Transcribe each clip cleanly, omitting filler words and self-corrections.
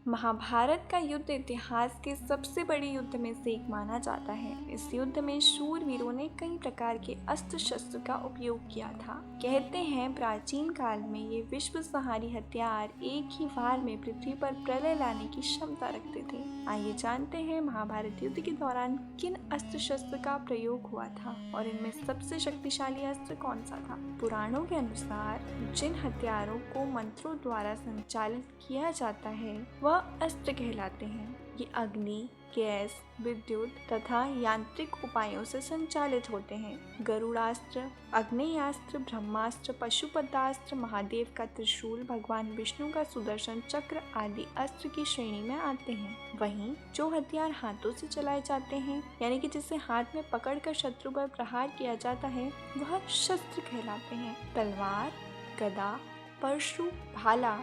महाभारत का युद्ध इतिहास के सबसे बड़े युद्ध में से एक माना जाता है। इस युद्ध में शूरवीरों ने कई प्रकार के अस्त्र शस्त्र का उपयोग किया था। कहते हैं प्राचीन काल में ये विश्वसंहारी हथियार एक ही वार में पृथ्वी पर प्रलय लाने की क्षमता रखते थे। आइए जानते हैं महाभारत युद्ध के दौरान किन अस्त्र शस्त्र का प्रयोग हुआ था और इनमें सबसे शक्तिशाली अस्त्र कौन सा था। पुराणों के अनुसार जिन हथियारों को मंत्रों द्वारा संचालित किया जाता है वह अस्त्र कहलाते हैं। ये अग्नि, गैस, विद्युत तथा यांत्रिक उपायों से संचालित होते हैं। गरुड़ास्त्र, आग्नेयास्त्र, ब्रह्मास्त्र, पशुपतास्त्र, महादेव का त्रिशूल, भगवान विष्णु का सुदर्शन चक्र आदि अस्त्र की श्रेणी में आते हैं। वहीं जो हथियार हाथों से चलाए जाते हैं यानी कि जिसे हाथ में पकड़कर शत्रु पर प्रहार किया जाता है वह शस्त्र कहलाते हैं। तलवार, गदा, परशु, भाला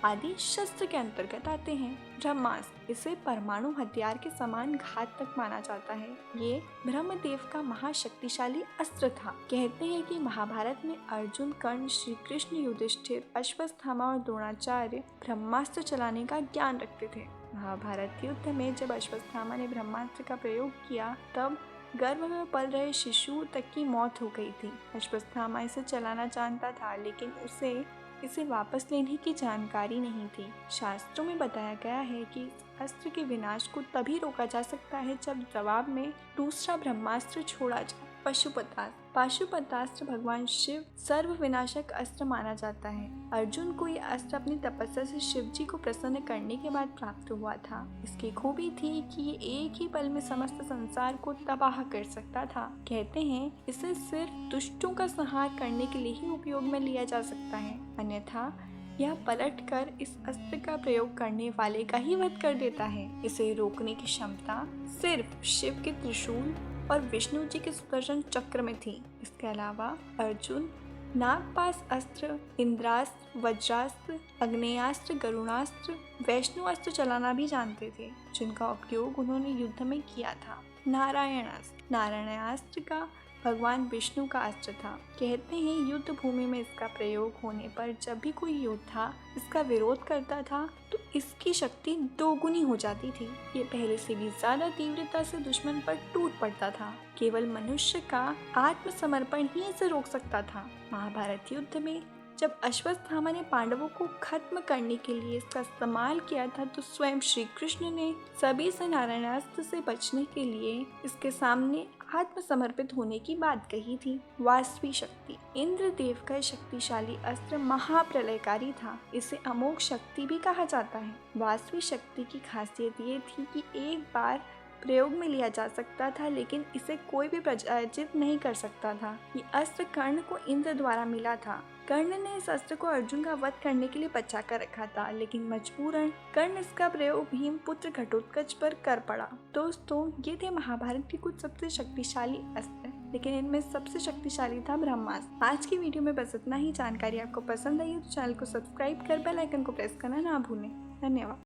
आदि शस्त्र के अंतर्गत आते हैं। ब्रह्मास्त्र, इसे परमाणु हथियार के समान घातक माना जाता है। ये ब्रह्मदेव का महाशक्तिशाली अस्त्र था। कहते हैं कि महाभारत में अर्जुन, कर्ण, श्री कृष्ण, युधिष्ठिर, अश्वत्थामा और द्रोणाचार्य ब्रह्मास्त्र चलाने का ज्ञान रखते थे। महाभारत युद्ध में जब अश्वत्थामा ने ब्रह्मास्त्र का प्रयोग किया तब गर्भ में पल रहे शिशु तक की मौत हो गई थी। अश्वत्थामा इसे चलाना जानता था लेकिन उसे इसे वापस लेने की जानकारी नहीं थी। शास्त्रों में बताया गया है कि इस अस्त्र के विनाश को तभी रोका जा सकता है जब जवाब में दूसरा ब्रह्मास्त्र छोड़ा जाए। पाशुपतास्त्र भगवान शिव सर्व विनाशक अस्त्र माना जाता है। अर्जुन को यह अस्त्र अपनी तपस्या से शिव जी को प्रसन्न करने के बाद प्राप्त हुआ था। इसकी खूबी थी कि ये एक ही पल में समस्त संसार को तबाह कर सकता था। कहते हैं इसे सिर्फ दुष्टों का संहार करने के लिए ही उपयोग में लिया जा सकता है, अन्यथा यह पलटकर इस अस्त्र का प्रयोग करने वाले का ही वध कर देता है। इसे रोकने की क्षमता सिर्फ शिव के त्रिशूल और विष्णु जी के सुदर्शन चक्र में थी। इसके अलावा अर्जुन नागपाश अस्त्र, इंद्रास्त्र, वज्रास्त्र, अग्नेयास्त्र, गरुणास्त्र, वैष्णु अस्त्र चलाना भी जानते थे, जिनका उपयोग उन्होंने युद्ध में किया था। नारायणास्त्र का भगवान विष्णु का अस्त्र था। कहते हैं युद्ध भूमि में इसका प्रयोग होने पर जब भी कोई योद्धा इसका विरोध करता था तो इसकी शक्ति दोगुनी हो जाती थी। ये पहले से भी ज्यादा तीव्रता से दुश्मन पर टूट पड़ता था। केवल मनुष्य का आत्मसमर्पण ही इसे रोक सकता था। महाभारत युद्ध में जब अश्वत्थामा ने पांडवों को खत्म करने के लिए इसका इस्तेमाल किया था तो स्वयं श्री कृष्ण ने सभी से नारायणास्त्र से बचने के लिए इसके सामने आत्मसमर्पित होने की बात कही थी। वासवी शक्ति, इंद्रदेव का शक्तिशाली अस्त्र महाप्रलयकारी था। इसे अमोघ शक्ति भी कहा जाता है। वासवी शक्ति की खासियत ये थी कि एक बार प्रयोग में लिया जा सकता था लेकिन इसे कोई भी पराजित नहीं कर सकता था। ये अस्त्र कर्ण को इंद्र द्वारा मिला था। कर्ण ने इस अस्त्र को अर्जुन का वध करने के लिए बचा कर रखा था लेकिन मजबूरन कर्ण इसका प्रयोग भीम पुत्र घटोत्कच पर कर पड़ा। दोस्तों, ये थे महाभारत के कुछ सबसे शक्तिशाली अस्त्र, लेकिन इनमें सबसे शक्तिशाली था ब्रह्मास्त्र। आज की वीडियो में बस इतना ही। जानकारी आपको पसंद आई तो चैनल को सब्सक्राइब कर बेल आइकन को प्रेस करना ना भूलें। धन्यवाद।